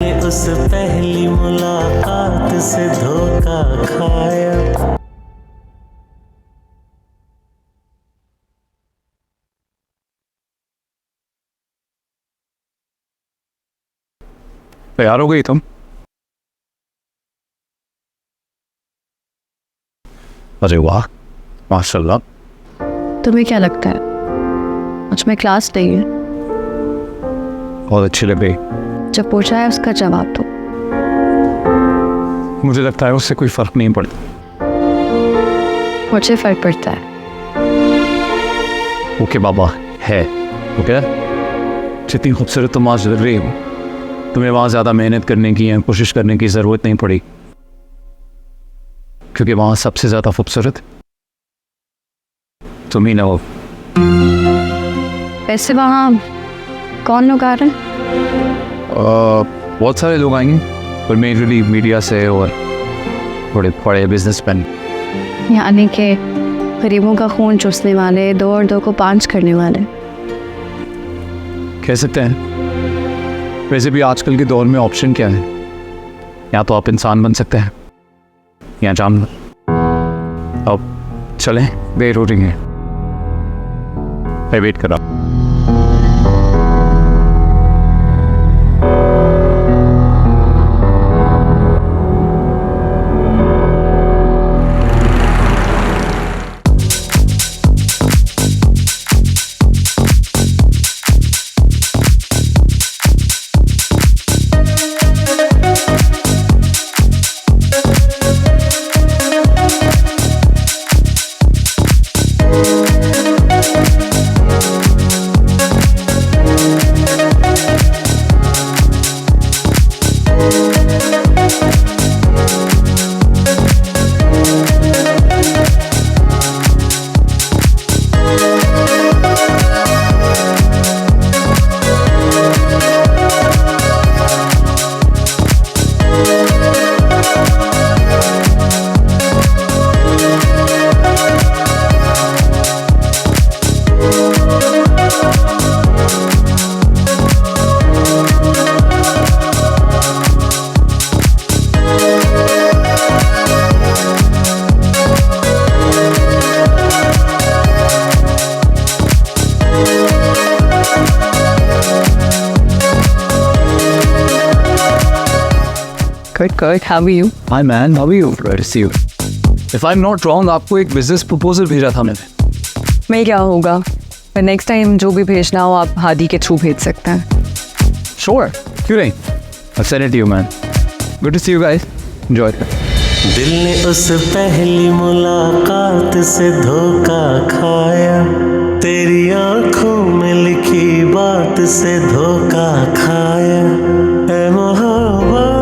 उस पहली मुलाकात से धोखा खाया। तैयार हो गई तुम? अरे वाह, माशाल्लाह। तुम्हें क्या लगता है आज मैं क्लास नहीं है? बहुत अच्छी लग रही। जब पूछा है उसका जवाब दो। मुझे लगता है उससे कोई फर्क नहीं पड़ता। मुझे फर्क पड़ता है। ओके बाबा, है ओके। जितनी खूबसूरत तुम आज लग रही हो, तुम्हें वहाँ ज़्यादा मेहनत करने की या कोशिश करने की ज़रूरत नहीं पड़ी, क्योंकि वहाँ सबसे ज़्यादा खूबसूरत तुम ही ना हो। वैसे वहाँ कौन लोग आ रहे हैं? बहुत सारे लोग आएंगे, पर मेनली मीडिया से और बड़े बड़े बिजनेसमैन। यानी कि गरीबों का खून चूसने वाले, 2 और 2 को 5 करने वाले। कह सकते हैं। वैसे भी आजकल के दौर में ऑप्शन क्या है? या तो आप इंसान बन सकते हैं या जानवर। अब चलें, देर हो रही है। मैं वेट कर रहा हूँ। Good. How are you? Hi man, how are you? Great to see you. If I'm not wrong, आपको एक बिजनेस प्रपोजल भेजा था मैंने। मैं क्या होगा, पर नेक्स्ट टाइम जो भी भेजना हो आप हादी के थ्रू भेज सकते हैं। Sure, क्यों नहीं? I'll send it to you man. Good to see you guys. Enjoy. दिल ने उस पहली मुलाकात से धोखा खाया, तेरी आंखों में लिखी बात से धोखा खाया। ऐ मोहब्बत,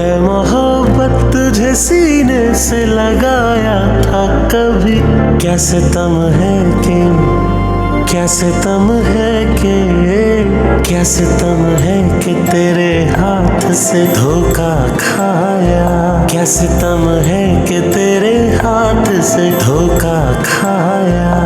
ऐ मोहब्बत तुझे सीने से लगाया था कभी। क्या सितम है कि, क्या सितम है कि, क्या सितम है कि तेरे हाथ से धोखा खाया। क्या सितम है कि तेरे हाथ से धोखा खाया।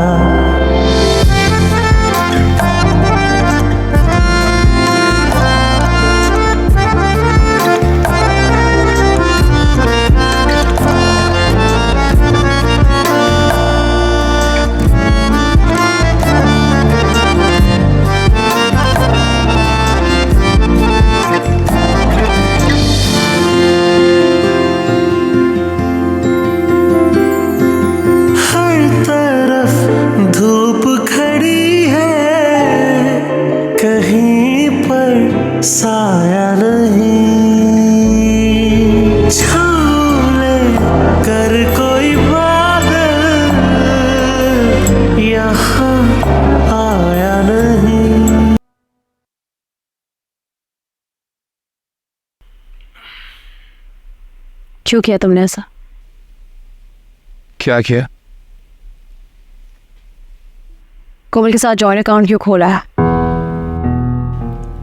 साया नहीं छूले कर कोई बादल, यहाँ आया नहीं। क्यों किया तुमने ऐसा? क्या किया? कोमल के साथ जॉइंट अकाउंट क्यों खोला है?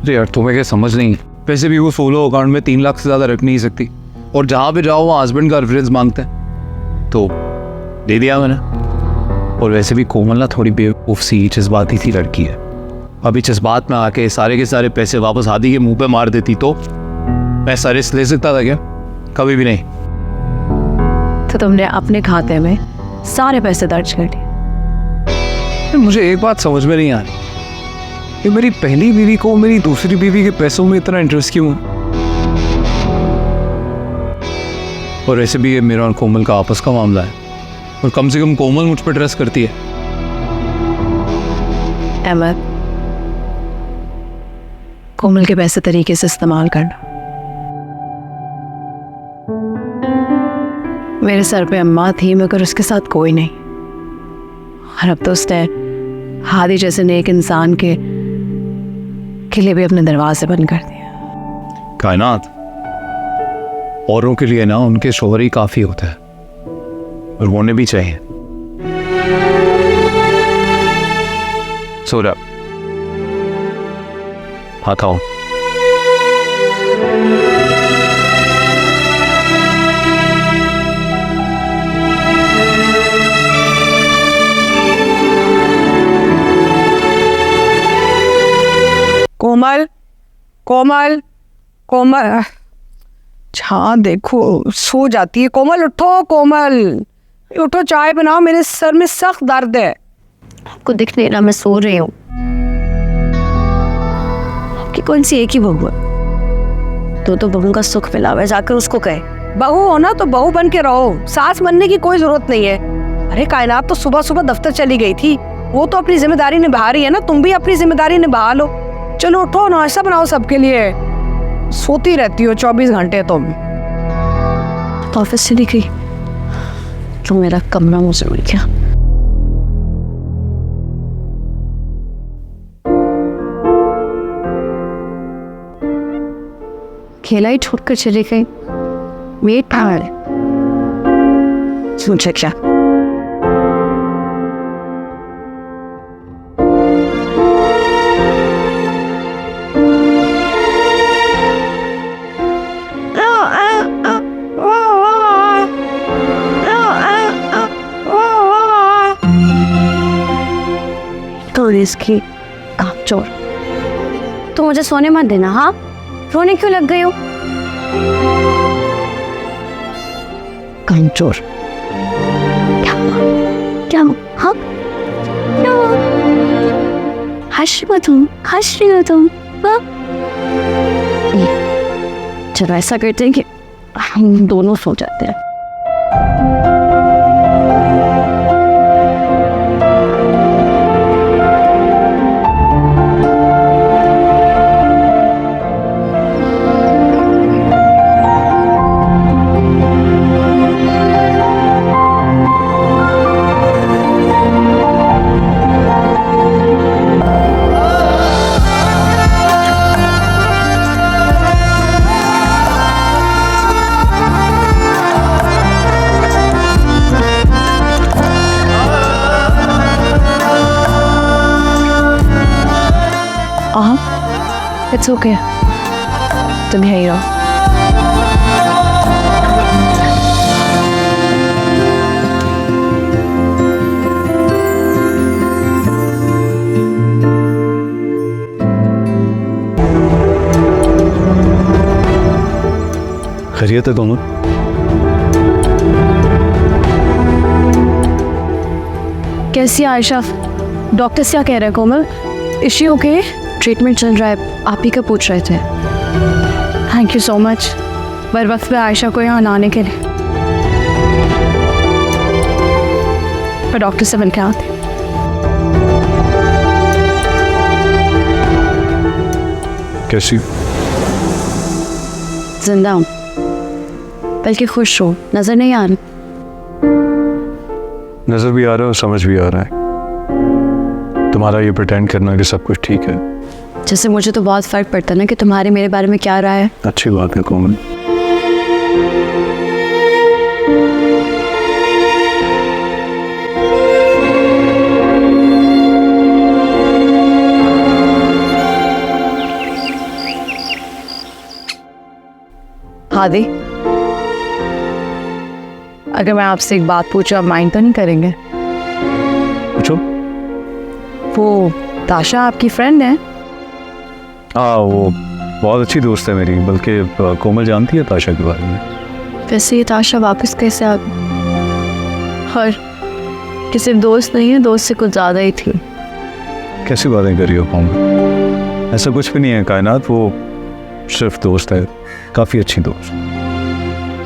अरे यार तुम्हें क्या समझ नहीं? वैसे भी वो सोलो अकाउंट में 3 लाख से ज़्यादा रख नहीं सकती, और जहाँ पे जाओ वहाँ हस्बैंड का रेफरेंस मांगते हैं, तो दे दिया मैंने। और वैसे भी कोमल ना थोड़ी बेवकूफ़ सी जज्बाती सी लड़की है, अभी जज्बात में आके सारे के सारे पैसे वापस हादी के मुंह पे मार देती तो मैं सारे ले सकता था क्या? कभी भी नहीं। तो तुमने अपने खाते में सारे पैसे दर्ज कर दिए। मुझे एक बात समझ में नहीं आ रही कि मेरी पहली बीवी को मेरी दूसरी बीवी के पैसों में इतना इंटरेस्ट क्यों है? और ऐसे भी ये मेरा और कोमल का आपस का मामला है, और कम से कम कोमल मुझ पर ट्रस्ट करती है। अहमद, कोमल के पैसे तरीके से इस्तेमाल करना। मेरे सर पे अम्मा थी मगर उसके साथ कोई नहीं, और अब तो उसने हादी जैसे नेक इंसान के लिए भी अपने दरवाजे बंद कर दिया। कायनात औरों के लिए ना उनके शोहर ही काफी होता है, और होने भी चाहिए। सो जा, हाँ खाओ। कोमल कोमल कोमल, हाँ देखो सो जाती है। कोमल उठो, कोमल उठो, चाय बनाओ, मेरे सर में सख्त दर्द है। आपको दिख नहीं रहा मैं सो रही हूँ। आपकी कौन सी एक ही बहू है? तो बहू का सुख मिला हुआ है, जाकर उसको कहे। बहू हो ना तो बहू बन के रहो, सास बनने की कोई जरूरत नहीं है। अरे कायनात तो सुबह सुबह दफ्तर चली गई थी, वो तो अपनी जिम्मेदारी निभा रही है ना, तुम भी अपनी जिम्मेदारी निभा लो। चलो उठो, नाश्ता बनाओ सबके लिए। सोती रहती हो 24 घंटे तुम। तो ऑफिस चली गई तो मेरा कमरा मुझे मिल गया। खेला ही छोड़कर चली गई। वेट पावर मुझे क्या? इसकी चोर, तो मुझे सोने मत देना। हाँ, रोने क्यों लग गई हो? कामचोर। क्या क्या? हाँ क्या? हंस रही हो तुम? हाँ? चलो ऐसा करते हैं कि हम दोनों सो जाते हैं। It's okay. तुम यहीं रहो। खैरियत है दोनों? कैसी आयशा? डॉक्टर क्या कह रहे हैं? कोमल इज शी ओके? ट्रीटमेंट चल रहा है, आप ही का पूछ रहे थे। थैंक यू सो मच बर वक्त पे आयशा को यहाँ लाने के लिए। पर डॉक्टर से मिलकर आते। कैसी? जिंदा हूँ, बल्कि खुश हो। नजर नहीं आ रही? नजर भी आ रहा है और समझ भी आ रहा है। तुम्हारा ये प्रिटेंड करना कि सब कुछ ठीक है, जैसे मुझे तो बहुत फर्क पड़ता है ना कि तुम्हारे मेरे बारे में क्या राय है। अच्छी बात है कोमल। हादी, अगर मैं आपसे एक बात पूछूं, आप माइंड तो नहीं करेंगे? पूछो। वो ताशा आपकी फ्रेंड है? हाँ, वो बहुत अच्छी दोस्त है मेरी, बल्कि कोमल जानती है ताशा के बारे में। वैसे ये ताशा वापस कैसे आ गई? और कि सिर्फ दोस्त नहीं है, दोस्त से कुछ ज़्यादा ही थी। कैसी बातें कर रही हो कोमल? ऐसा कुछ भी नहीं है कायनात, वो सिर्फ दोस्त है, काफ़ी अच्छी दोस्त।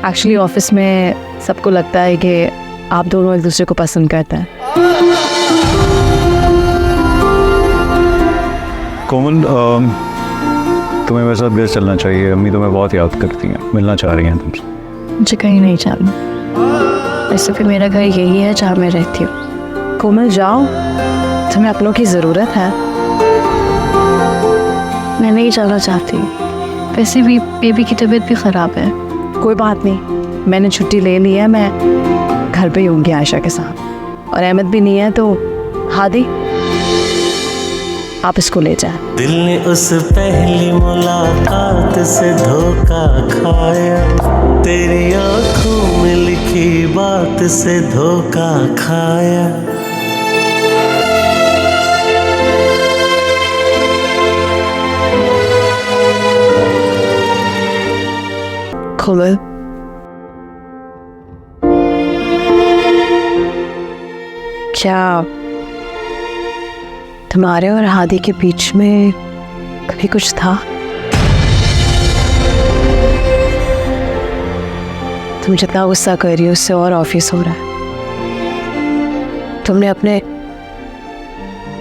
एक्चुअली ऑफिस में सबको लगता है कि आप दोनों एक दूसरे को पसंद करते हैं। कोमल, तुम्हें मेरे साथ घर चलना चाहिए। अम्मी तुम्हें बहुत याद करती हैं, मिलना चाह रही हैं तुमसे। मुझे कहीं नहीं जाना। वैसे भी मेरा घर यही है जहाँ मैं रहती हूँ। कोमल जाओ, तुम्हें अपनों की ज़रूरत है। मैं नहीं जाना चाहती। वैसे भी बेबी की तबीयत भी ख़राब है। कोई बात नहीं, मैंने छुट्टी ले ली है, मैं घर पे ही होंगी आयशा के साथ। और अहमद भी नहीं है तो हादी, आप इसको ले जाएं। दिल ने उस पहली मुलाकात से धोखा खाया, तेरी आंखों में लिखी बात से धोखा खाया। कोमल, क्या तुम्हारे और हादी के बीच में कभी कुछ था? तुम जितना गुस्सा कर रही हो उससे और ऑफिस हो रहा है। तुमने अपने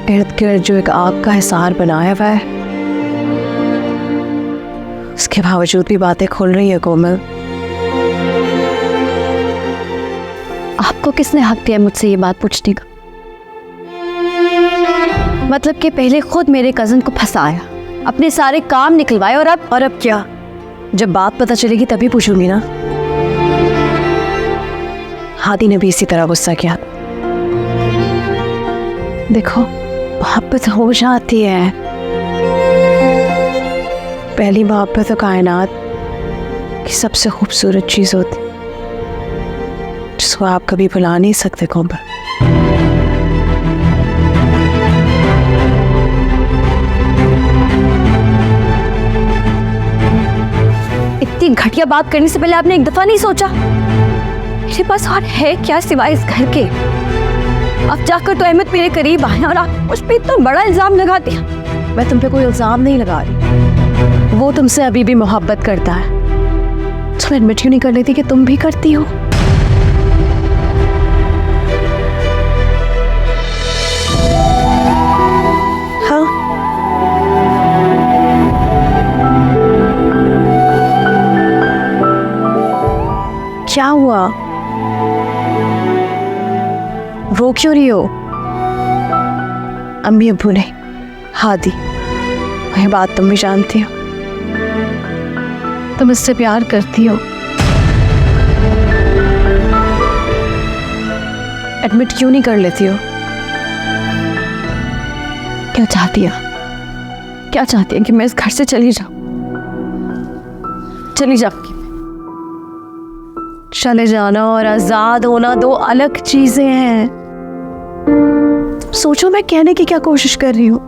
इर्द गिर्द जो एक आग का हिसार बनाया हुआ है, उसके बावजूद भी बातें खुल रही है। कोमल, आपको किसने हक दिया मुझसे ये बात पूछने का? मतलब कि पहले खुद मेरे कज़न को फंसाया, अपने सारे काम निकलवाए, और अब क्या? जब बात पता चलेगी तभी पूछूंगी ना। हादी ने भी इसी तरह गुस्सा किया। देखो, मोहब्बत हो जाती है। पहली मोहब्बत तो कायनात की सबसे खूबसूरत चीज़ होती, जिसको आप कभी भुला नहीं सकते। कोमल, इतनी घटिया बात करने से पहले आपने एक दफा नहीं सोचा मेरे पास और है क्या सिवाय इस घर के? अब जाकर तो अहमद मेरे करीब आया और आप मुझ पे इतना बड़ा इल्जाम लगा दिया। मैं तुम पे कोई इल्जाम नहीं लगा रही, वो तुमसे अभी भी मोहब्बत करता है। तुम एडमिट क्यों नहीं कर लेती कि तुम भी करती हो? हाँ, क्या हुआ? रो क्यों रही हो? अम्मी अब्बू ने, हादी, वही बात तुम भी जानती हो। तुम इससे प्यार करती हो, एडमिट क्यों नहीं कर लेती हो? क्या चाहती है? क्या चाहती है कि मैं इस घर से चली जाऊं? चली जाऊंगी। चले जाना और आजाद होना दो अलग चीजें हैं। सोचो मैं कहने की क्या कोशिश कर रही हूं।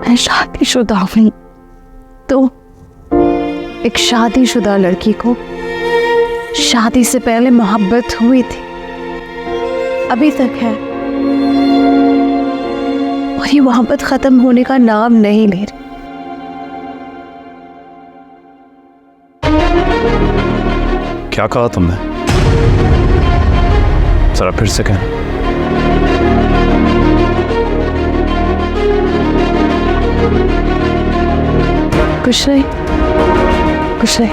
मैं शादीशुदा हूं, तो एक शादीशुदा लड़की को शादी से पहले मोहब्बत हुई थी, अभी तक है, और ये मोहब्बत खत्म होने का नाम नहीं ले रही। क्या कहा तुमने? जरा फिर से कहना। कुछ नहीं, कुछ नहीं।